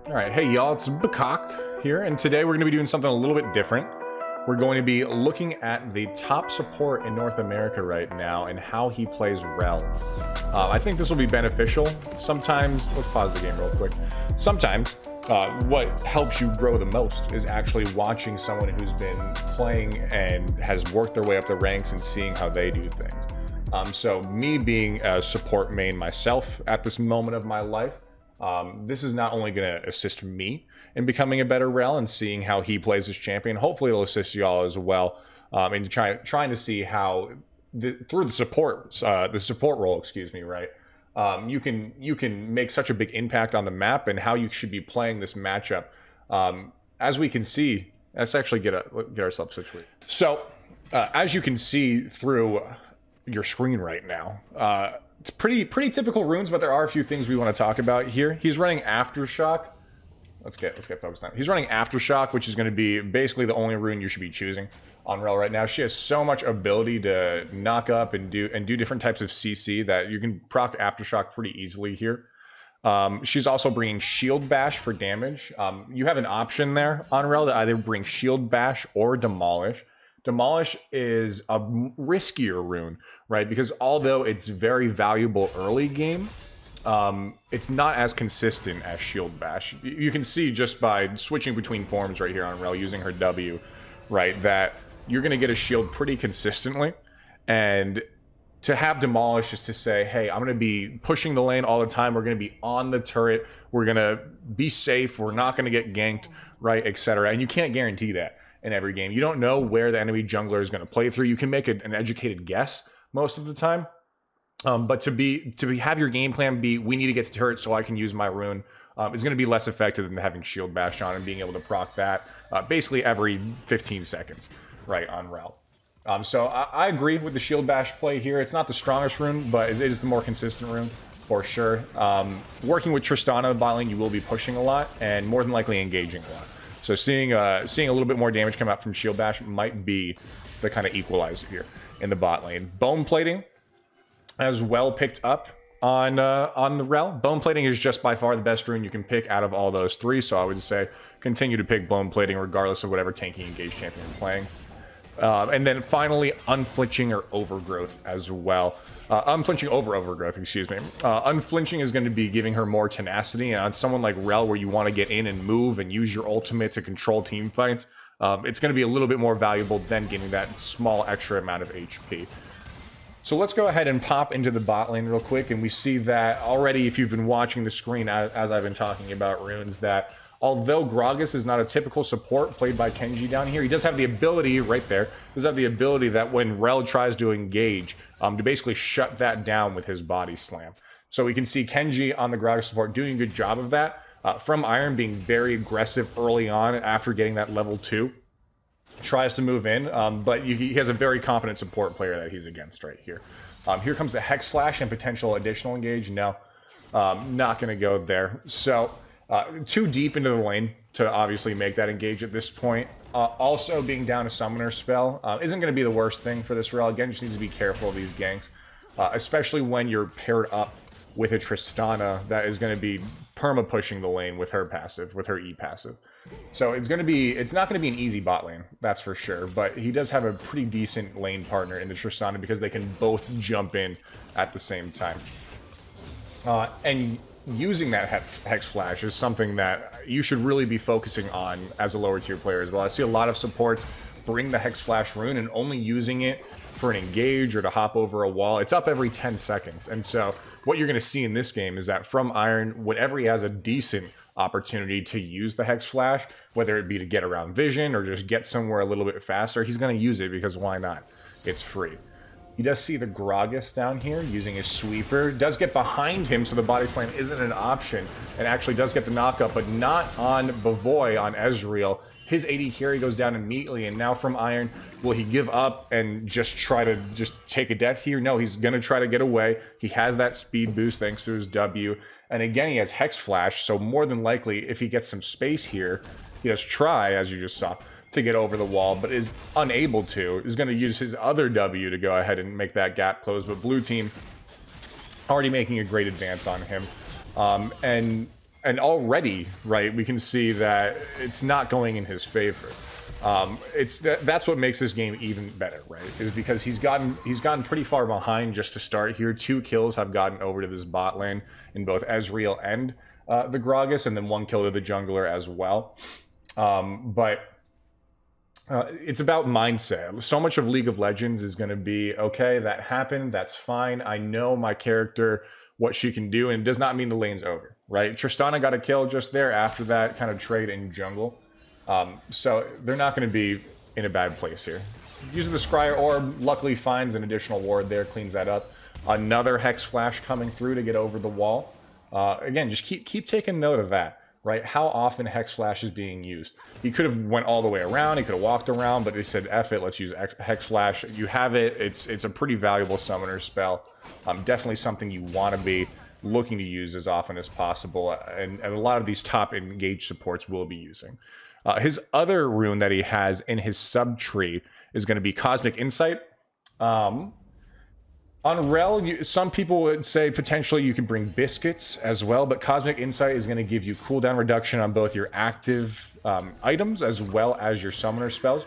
All right, hey y'all, it's BCawk here, and today we're going to be doing something a little bit different. We're going to be looking at the top support in North America right now and how he plays Rell. I think this will be beneficial. Sometimes, let's pause the game real quick. Sometimes, what helps you grow the most is actually watching someone who's been playing and has worked their way up the ranks and seeing how they do things. So me being a support main myself at this moment of my life, this is not only going to assist me in becoming a better Rell and seeing how he plays as champion, hopefully it'll assist you all as well in trying to see how through the support role, excuse me, right? You can make such a big impact on the map and how you should be playing this matchup. As we can see, let's actually get ourselves situated. So as you can see through your screen right now, it's pretty typical runes, but there are a few things we want to talk about here. He's running Aftershock. Let's get focused on it. He's running Aftershock, which is going to be basically the only rune you should be choosing on Rell right now. She has so much ability to knock up and do different types of CC that you can proc Aftershock pretty easily here. She's also bringing Shield Bash for damage. You have an option there on Rell to either bring Shield Bash or Demolish. Demolish is a riskier rune, right? Because although it's very valuable early game, it's not as consistent as Shield Bash. You can see just by switching between forms right here on Rell using her W, right, that you're going to get a shield pretty consistently. And to have Demolish is to say, hey, I'm going to be pushing the lane all the time. We're going to be on the turret. We're going to be safe. We're not going to get ganked, right, etc. And you can't guarantee that in every game. You don't know where the enemy jungler is going to play through. You can make an educated guess most of the time. But to have your game plan be, we need to get to turret so I can use my rune, is going to be less effective than having Shield Bash on and being able to proc that basically every 15 seconds, right, on Rell. So I agree with the Shield Bash play here. It's not the strongest rune, but it is the more consistent rune for sure. Working with Tristana bot lane, you will be pushing a lot and more than likely engaging a lot. So seeing a little bit more damage come out from Shield Bash might be the kind of equalizer here in the bot lane. Bone Plating as well picked up on the Rell. Bone Plating is just by far the best rune you can pick out of all those three, so I would say continue to pick Bone Plating regardless of whatever tanky engaged champion you're playing. And then finally, Unflinching or Overgrowth as well. Unflinching over Overgrowth, excuse me. Unflinching is going to be giving her more tenacity, and on someone like Rell where you want to get in and move and use your ultimate to control team fights, it's going to be a little bit more valuable than getting that small extra amount of HP. So let's go ahead and pop into the bot lane real quick, and we see that already, if you've been watching the screen as I've been talking about runes, that although Gragas is not a typical support played by Kenji down here, he does have the ability, right there, does have the ability that when Rell tries to engage, to basically shut that down with his body slam. So we can see Kenji on the Gragas support doing a good job of that. From Iron being very aggressive early on after getting that level 2. Tries to move in, but he has a very confident support player that he's against right here. Here comes the Hex Flash and potential additional engage. No, not going to go there. So too deep into the lane to obviously make that engage at this point. Also being down a summoner spell isn't going to be the worst thing for this Rell. Again, just need to be careful of these ganks, especially when you're paired up with a Tristana that is going to be perma pushing the lane with her passive, with her E passive. So it's not going to be an easy bot lane, that's for sure. But he does have a pretty decent lane partner in the Tristana because they can both jump in at the same time. And using that Hex Flash is something that you should really be focusing on as a lower tier player as well. I see a lot of supports bring the Hex Flash rune and only using it for an engage or to hop over a wall. It's up every 10 seconds. And so what you're going to see in this game is that from Iron, whenever he has a decent opportunity to use the Hex Flash, whether it be to get around vision or just get somewhere a little bit faster, he's going to use it because why not? It's free. He does see the Gragas down here using his sweeper. Does get behind him, so the body slam isn't an option, and actually does get the knockup, but not on Bavoy, on Ezreal. His AD carry goes down immediately, and now from Iron, will he give up and just try to take a death here? No, he's going to try to get away. He has that speed boost thanks to his W. And again, he has Hex Flash, so more than likely, if he gets some space here, he does try, as you just saw, to get over the wall, but is unable to, is going to use his other W to go ahead and make that gap close. But blue team already making a great advance on him. And And already, right, we can see that it's not going in his favor. That's what makes this game even better, right? Is because he's gotten pretty far behind just to start here. 2 kills have gotten over to this bot lane in both Ezreal and the Gragas, and then 1 kill to the jungler as well. It's about mindset. So much of League of Legends is going to be, okay, that happened, that's fine. I know my character, what she can do, and it does not mean the lane's over, right? Tristana got a kill just there after that kind of trade in jungle. So they're not going to be in a bad place here. Uses the Scryer Orb, luckily finds an additional ward there, cleans that up. Another Hex Flash coming through to get over the wall. Again, just keep taking note of that, right? How often Hex Flash is being used. He could have went all the way around, he could have walked around, but he said, F it, let's use Hex Flash. You have it, it's a pretty valuable summoner spell. Definitely something you want to be looking to use as often as possible, and a lot of these top engaged supports will be using. His other rune that he has in his sub-tree is going to be Cosmic Insight. On Rell, some people would say potentially you can bring Biscuits as well, but Cosmic Insight is going to give you cooldown reduction on both your active items as well as your summoner spells.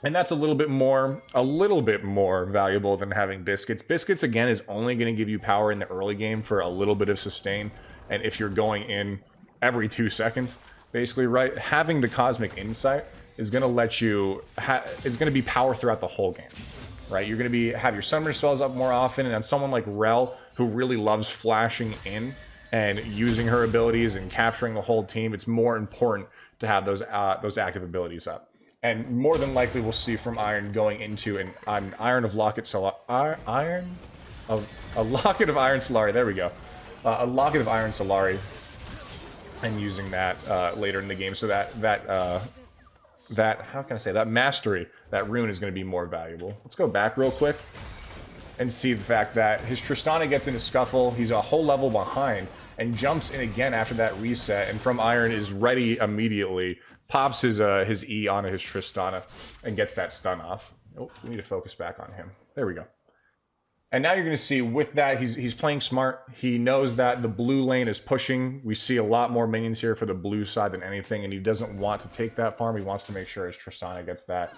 And that's a little bit more valuable than having Biscuits. Biscuits, again, is only going to give you power in the early game for a little bit of sustain, and if you're going in every 2 seconds, basically, right? Having the Cosmic Insight is going to let you, it's going to be power throughout the whole game, right? You're going to have your summoner spells up more often, and on someone like Rell, who really loves flashing in and using her abilities and capturing the whole team, it's more important to have those active abilities up. And more than likely, we'll see from Iron going into an Iron of Locket Solari. A Locket of Iron Solari. There we go. A Locket of Iron Solari, and using that later in the game, so that how can I say, that mastery, that rune is going to be more valuable. Let's go back real quick and see the fact that his Tristana gets into Scuffle. He's a whole level behind and jumps in again after that reset, and From Iron is ready immediately, pops his E onto his Tristana and gets that stun off. Oh, we need to focus back on him. There we go. And now you're going to see with that, he's playing smart. He knows that the blue lane is pushing. We see a lot more minions here for the blue side than anything, and he doesn't want to take that farm. He wants to make sure his Tristana gets that.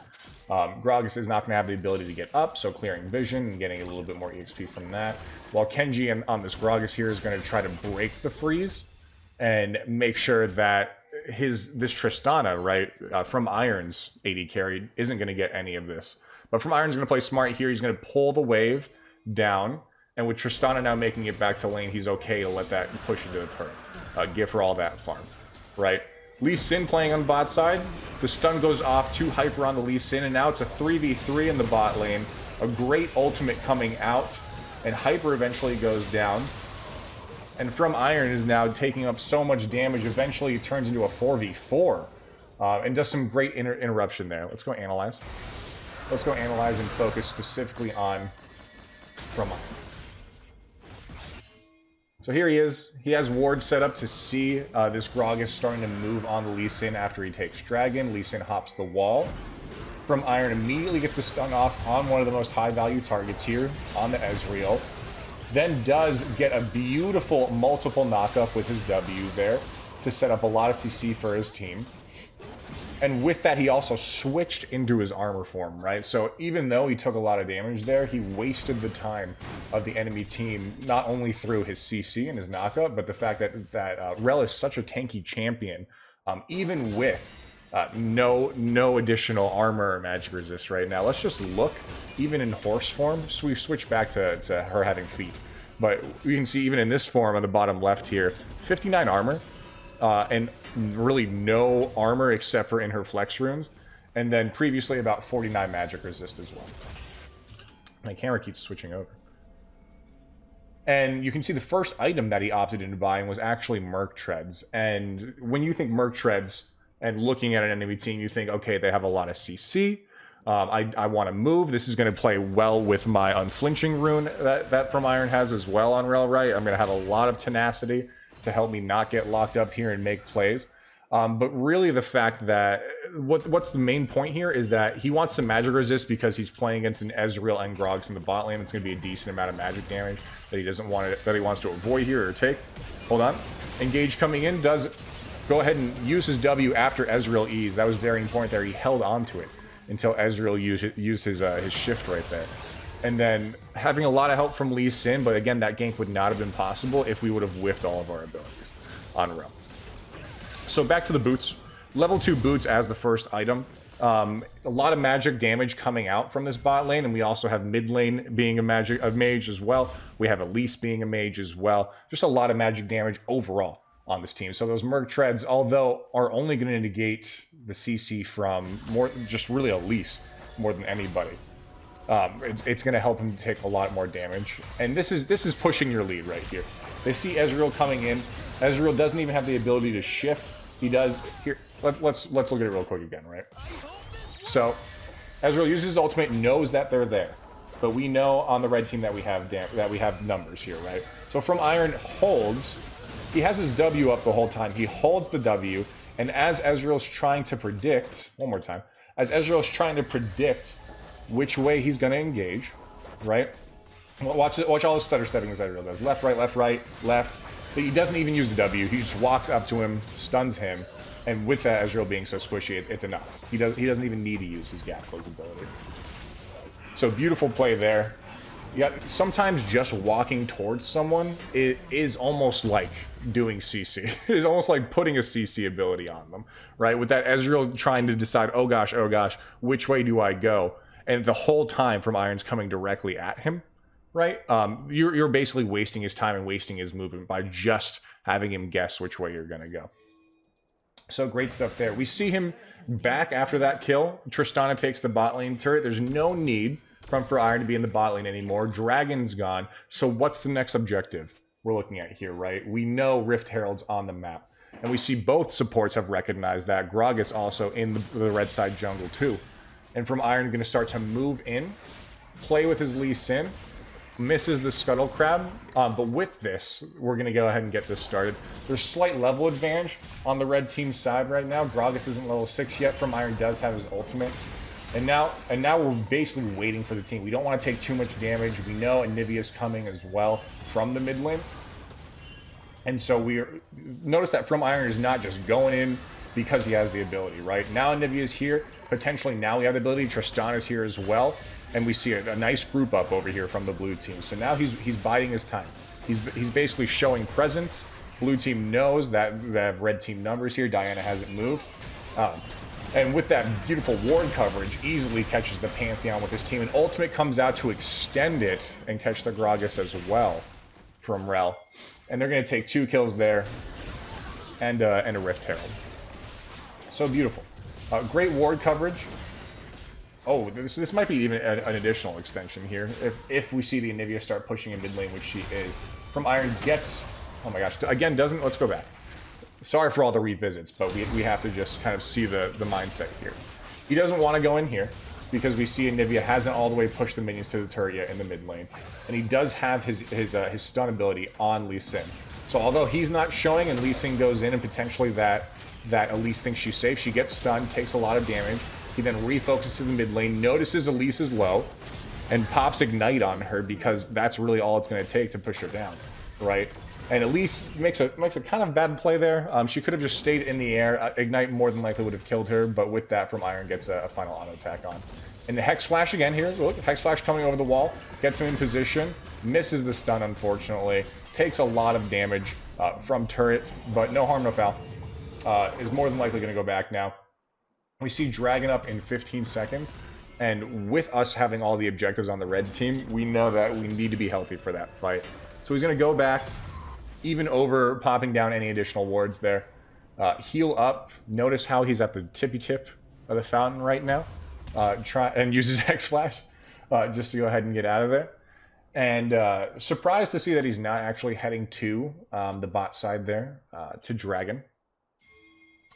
Gragas is not going to have the ability to get up, so clearing vision and getting a little bit more EXP from that. While Kenji on this Gragas here is going to try to break the freeze and make sure that this Tristana, right, From Iron's AD carry isn't going to get any of this. But From Iron's going to play smart here. He's going to pull the wave down, and with Tristana now making it back to lane, he's okay to let that push into the turret. Give her all that farm, right? Lee Sin playing on the bot side. The stun goes off to Hyper on the Lee Sin, and now it's a 3v3 in the bot lane. A great ultimate coming out, and Hyper eventually goes down. And From Iron is now taking up so much damage, eventually it turns into a 4v4. And does some great interruption there. Let's go analyze. Let's go analyze and focus specifically on From Iron. So here he is. He has wards set up to see this Gragas starting to move on the Lee Sin after he takes Dragon. Lee Sin hops the wall. From Iron immediately gets a stun off on one of the most high value targets here on the Ezreal. Then does get a beautiful multiple knockup with his W there to set up a lot of CC for his team. And with that, he also switched into his armor form, right? So even though he took a lot of damage there, he wasted the time of the enemy team, not only through his CC and his knockup, but the fact that Rell is such a tanky champion, even with no additional armor or magic resist right now. Let's just look, even in horse form, so we've switched back to her having feet. But you can see even in this form on the bottom left here, 59 armor, and really no armor except for in her flex runes, and then previously about 49 magic resist as well. My camera keeps switching over. And you can see the first item that he opted into buying was actually Merc Treads. And when you think Merc Treads and looking at an enemy team, you think, okay, they have a lot of CC. I want to move. This is going to play well with my Unflinching rune that From Iron has as well on Rell, right? I'm going to have a lot of tenacity to help me not get locked up here and make plays. But really the fact that what's the main point here is that he wants some magic resist because he's playing against an Ezreal and Gragas in the bot lane. It's going to be a decent amount of magic damage that he doesn't want that he wants to avoid here or take. Hold on. Engage coming in, does go ahead and use his W after Ezreal E's. That was very important there. He held on to it until Ezreal used his shift right there. And then having a lot of help from Lee Sin, but again, that gank would not have been possible if we would have whiffed all of our abilities on Rell. So back to the boots. Level 2 boots as the first item. A lot of magic damage coming out from this bot lane, and we also have mid lane being a mage as well. We have Elise being a mage as well. Just a lot of magic damage overall on this team. So those Merc Treads, although are only going to negate the CC from just really Elise more than anybody. It's going to help him take a lot more damage. And this is pushing your lead right here. They see Ezreal coming in. Ezreal doesn't even have the ability to shift. He does here. Let's look at it real quick again, right? So Ezreal uses his ultimate, knows that they're there, but we know on the red team that we have numbers here, right? So from Iron holds, he has his W up the whole time. He holds the W, and as Ezreal's trying to predict, one more time, as Ezreal's trying to predict which way he's going to engage, right? Watch all the stutter stepping as Ezreal does. Left, right, left. But he doesn't even use the W. He just walks up to him, stuns him, and with that Ezreal being so squishy, it's enough. He doesn't even need to use his gap close ability. So beautiful play there. Yeah, sometimes just walking towards someone is almost like doing CC. It's almost like putting a CC ability on them, right? With that Ezreal trying to decide, oh gosh, which way do I go? And the whole time from Iron's coming directly at him. Right? You're basically wasting his time and wasting his movement by just having him guess which way you're going to go. So great stuff there. We see him back after that kill. Tristana takes the bot lane turret. There's no need for Iron to be in the bot lane anymore. Dragon's gone. So what's the next objective we're looking at here, right? We know Rift Herald's on the map. And we see both supports have recognized that. Gragas also in the red side jungle too. And from Iron going to start to move in, play with his Lee Sin. Misses the Scuttle Crab, but with this, we're going to go ahead and get this started. There's slight level advantage on the red team side right now. Gragas isn't level 6 yet. From Iron does have his ultimate. And now we're basically waiting for the team. We don't want to take too much damage. We know Anivia's coming as well from the mid lane. And so notice that From Iron is not just going in because he has the ability, right? Now Anivia's here. Potentially now we have the ability. Tristana's here as well. And we see a nice group up over here from the blue team. So now he's biding his time. He's basically showing presence. Blue team knows that they have red team numbers here. Diana hasn't moved. And with that beautiful ward coverage, easily catches the Pantheon with his team. And ultimate comes out to extend it and catch the Gragas as well from Rell. And they're going to take 2 kills there and a Rift Herald. So beautiful. Great ward coverage. Oh, this might be even an additional extension here. If we see the Anivia start pushing in mid lane, which she is. From Iron gets... Oh my gosh. Again, doesn't... Let's go back. Sorry for all the revisits, but we have to just kind of see the mindset here. He doesn't want to go in here because we see Anivia hasn't all the way pushed the minions to the turret yet in the mid lane. And he does have his stun ability on Lee Sin. So although he's not showing and Lee Sin goes in and potentially that Elise thinks she's safe, she gets stunned, takes a lot of damage. He then refocuses to the mid lane, notices Elise is low, and pops Ignite on her because that's really all it's going to take to push her down, right? And Elise makes a kind of bad play there. She could have just stayed in the air. Ignite more than likely would have killed her, but with that, From Iron gets a final auto attack on. And the Hex Flash again here. Look, Hex Flash coming over the wall, gets him in position, misses the stun unfortunately, takes a lot of damage from turret, but no harm, no foul. Is more than likely going to go back now. We see Dragon up in 15 seconds, and with us having all the objectives on the red team, we know that we need to be healthy for that fight. So he's going to go back, even over popping down any additional wards there. Heal up. Notice how he's at the tippy tip of the fountain right now. And uses Hex Flash just to go ahead and get out of there. And surprised to see that he's not actually heading to the bot side there, to Dragon.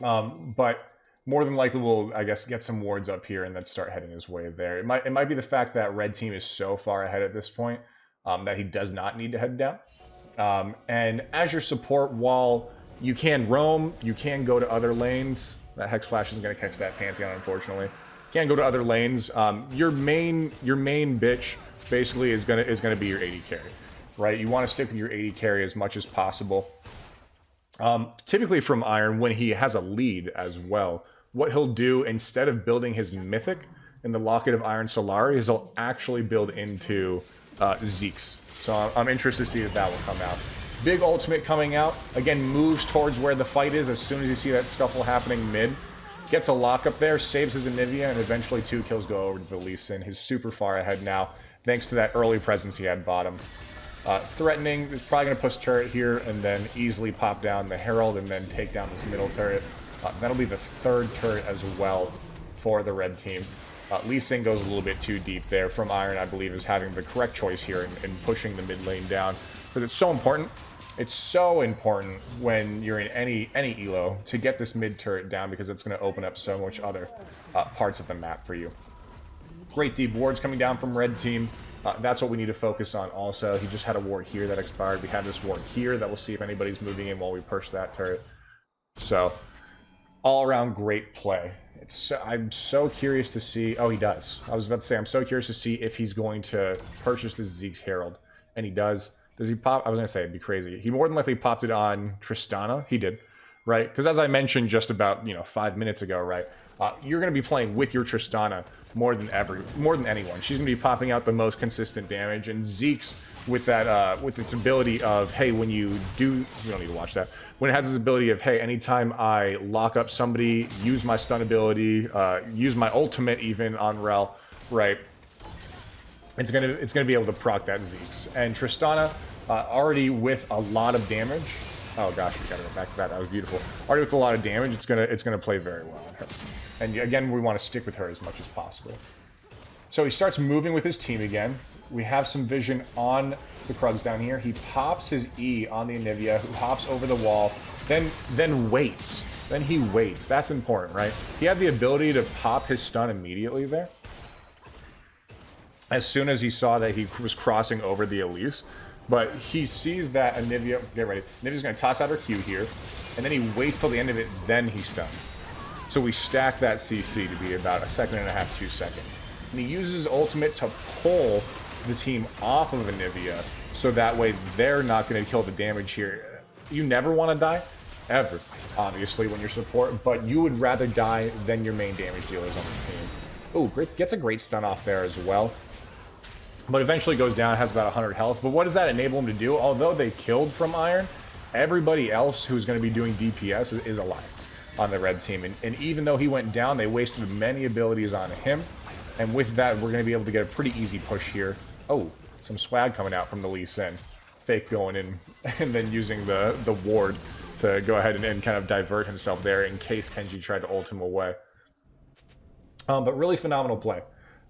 But more than likely we'll, I guess, get some wards up here and then start heading his way there. It might be the fact that red team is so far ahead at this point that he does not need to head down. And as your support, while you can roam, you can go to other lanes, That Hex Flash isn't going to catch that Pantheon, unfortunately. Can't go to other lanes. Your main bitch basically is gonna be your AD carry, right? You want to stick with your AD carry as much as possible. Typically from Iron, when he has a lead as well, what he'll do instead of building his Mythic in the Locket of Iron Solari is he'll actually build into Zeke's. So I'm interested to see if that will come out. Big ultimate coming out. Again, moves towards where the fight is as soon as you see that scuffle happening mid. Gets a lock up there, saves his Anivia, and eventually 2 kills go over to the Lee Sin. He's super far ahead now, thanks to that early presence he had bottom. Threatening, is probably going to push turret here, and then easily pop down the Herald, and then take down this middle turret. That'll be the 3rd turret as well for the red team. Lee Sin goes a little bit too deep there. From Iron, I believe, is having the correct choice here in pushing the mid lane down, because it's so important. It's so important when you're in any elo to get this mid turret down, because it's going to open up so much other parts of the map for you. Great deep wards coming down from red team. That's what we need to focus on also. He just had a ward here that expired. We have this ward here that we'll see if anybody's moving in while we push that turret. So, all around great play. I'm so curious to see... Oh, he does. I was about to say, I'm so curious to see if he's going to purchase this Zeke's Herald. And he does. Does he pop? I was going to say, it'd be crazy. He more than likely popped it on Tristana. He did, right? Because as I mentioned just about, 5 minutes ago, right? You're going to be playing with your Tristana more than anyone. She's going to be popping out the most consistent damage. And Zeke's, with that, with its ability of, hey, when you don't need to watch that. When it has this ability of, hey, anytime I lock up somebody, use my stun ability, use my ultimate even on Rell, right? It's gonna be able to proc that Zeke's. And Tristana, already with a lot of damage. Oh gosh, we gotta go back to that. That was beautiful. Already with a lot of damage, it's gonna play very well on her. And again, we want to stick with her as much as possible. So he starts moving with his team again. We have some vision on the Krugs down here. He pops his E on the Anivia, who hops over the wall, then waits. Then he waits. That's important, right? He had the ability to pop his stun immediately there. As soon as he saw that he was crossing over the Elise. But he sees that Anivia... Get ready. Anivia's going to toss out her Q here. And then he waits till the end of it, then he stuns. So we stack that CC to be about 1.5 seconds, 2 seconds. And he uses his ultimate to pull the team off of Anivia, so that way they're not going to kill the damage here. You never want to die, ever, obviously, when you're support, but you would rather die than your main damage dealers on the team. Oh, great, gets a great stun off there as well. But eventually goes down, has about 100 health. But what does that enable him to do? Although they killed from Iron, everybody else who's going to be doing DPS is alive on the red team. And even though he went down, they wasted many abilities on him. And with that, we're going to be able to get a pretty easy push here. Oh, some swag coming out from the Lee Sin. Fake going in and then using the ward to go ahead and kind of divert himself there in case Kenji tried to ult him away. But really phenomenal play.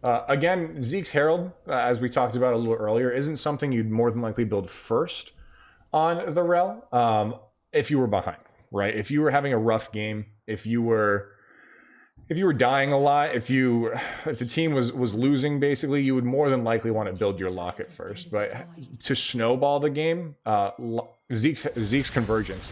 Again, Zeke's Herald, as we talked about a little earlier, isn't something you'd more than likely build first on the Rell if you were behind, right? If you were having a rough game, if you were dying a lot, if the team was losing, basically, you would more than likely want to build your locket first. But to snowball the game, Zeke's Convergence,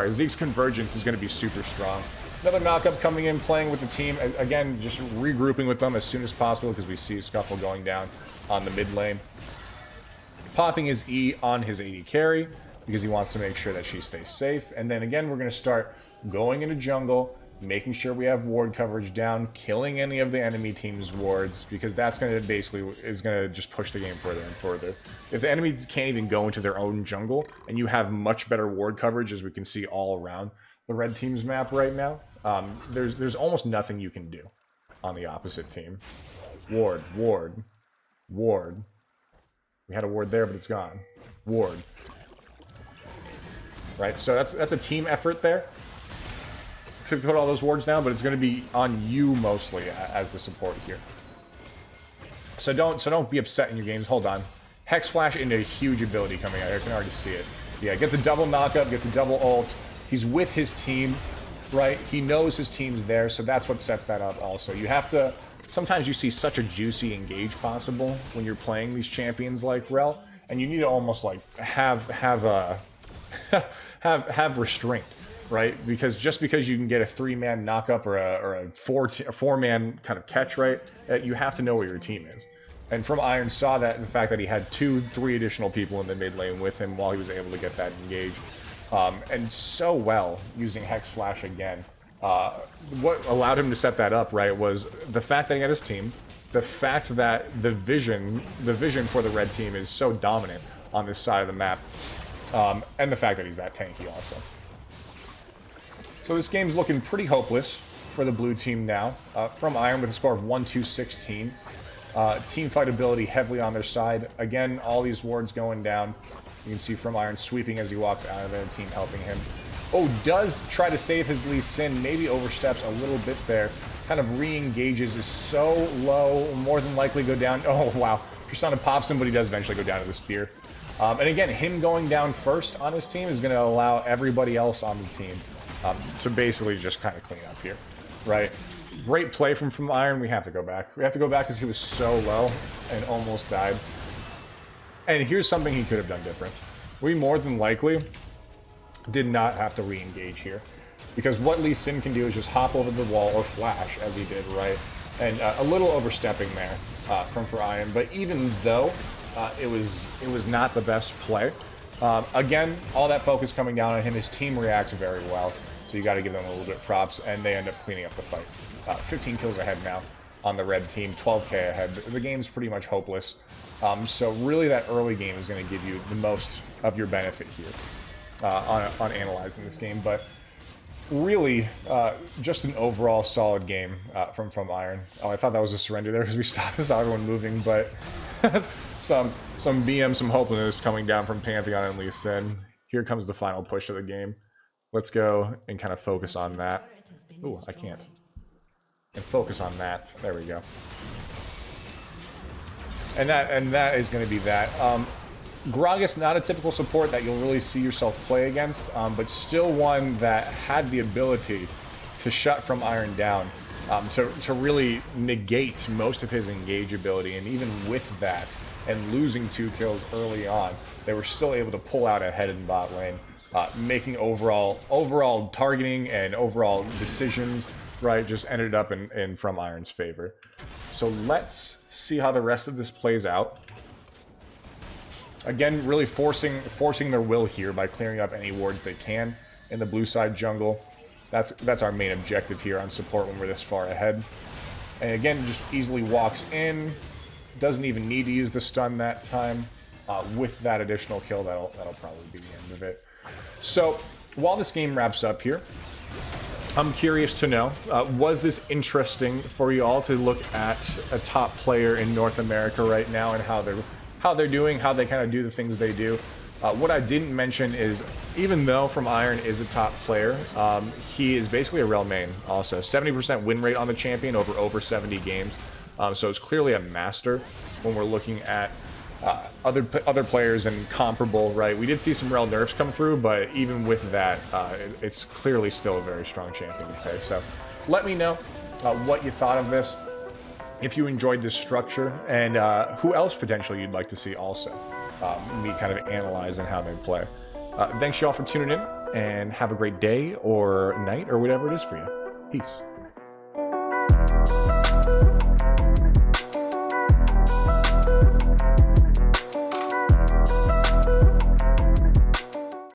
Zeke's Convergence is going to be super strong. Another knockup coming in, playing with the team. Again, just regrouping with them as soon as possible because we see Scuffle going down on the mid lane. Popping his E on his AD carry because he wants to make sure that she stays safe. And then again, we're going to start going into jungle, making sure we have ward coverage down, killing any of the enemy team's wards, because that's going to is going to just push the game further and further. If the enemy can't even go into their own jungle, and you have much better ward coverage, as we can see all around the red team's map right now, there's almost nothing you can do on the opposite team. Ward. We had a ward there, but it's gone. Ward. Right, so that's a team effort there to put all those wards down, but it's going to be on you mostly as the support here. So don't be upset in your games. Hold on. Hex Flash into a huge ability coming out here. I can already see it. Yeah, gets a double knockup, gets a double ult. He's with his team, right? He knows his team's there, so that's what sets that up also. You have to... Sometimes you see such a juicy engage possible when you're playing these champions like Rell, and you need to almost like have restraint right? Because just because you can get a 3-man knockup or a 4-man kind of catch, right, you have to know where your team is. And From Iron saw that in the fact that he had 2-3 additional people in the mid lane with him while he was able to get that engage. And so well using Hex Flash again. What allowed him to set that up, right, was the fact that he had his team, the fact that the vision for the red team is so dominant on this side of the map, and the fact that he's that tanky also. So this game's looking pretty hopeless for the blue team now. From Iron with a score of 1-2-16. Team fight ability heavily on their side. Again, all these wards going down. You can see From Iron sweeping as he walks out of it, and team helping him. Oh, does try to save his Lee Sin, maybe oversteps a little bit there. Kind of re-engages, is so low, more than likely go down. Oh, wow. Tristana pops him, but he does eventually go down to the spear. And again, him going down first on his team is going to allow everybody else on the team to basically just kind of clean up here, right? Great play from Iron. We have to go back. We have to go back because he was so low and almost died. And here's something he could have done different. We more than likely did not have to re-engage here. Because what Lee Sin can do is just hop over the wall or flash, as he did, right? And a little overstepping there from Iron. But even though it was not the best play, again, all that focus coming down on him, his team reacts very well. So you got to give them a little bit of props, and they end up cleaning up the fight. 15 kills ahead now on the red team, 12k ahead. The game's pretty much hopeless. So really that early game is going to give you the most of your benefit here on analyzing this game. But really, just an overall solid game from Iron. Oh, I thought that was a surrender there because we stopped this other one moving, but some BM, some hopelessness coming down from Pantheon and Lee Sin. Here comes the final push of the game. Let's go and kind of focus on that. Ooh, I can't. And focus on that. There we go. And that is going to be that. Gragas, not a typical support that you'll really see yourself play against, but still one that had the ability to shut From Iron down, to really negate most of his engage ability. And even with that, and losing 2 kills early on, they were still able to pull out ahead in bot lane, making overall targeting and overall decisions, right, just ended up in From Iron's favor. So let's see how the rest of this plays out. Again, really forcing their will here by clearing up any wards they can in the blue side jungle. That's our main objective here on support when we're this far ahead. And again, just easily walks in. Doesn't even need to use the stun that time. With that additional kill, that'll probably be the end of it. So while this game wraps up here, I'm curious to know, was this interesting for you all to look at a top player in North America right now and how they're doing, how they kind of do the things they do? What I didn't mention is, even though From Iron is a top player, he is basically a Rell main also. 70% win rate on the champion over 70 games. So it's clearly a master when we're looking at other players and comparable, right? We did see some Rell nerfs come through, but even with that, it's clearly still a very strong champion to play. So let me know what you thought of this, if you enjoyed this structure, and who else potentially you'd like to see also me kind of analyzing how they play. Thanks y'all for tuning in, and have a great day or night or whatever it is for you. Peace.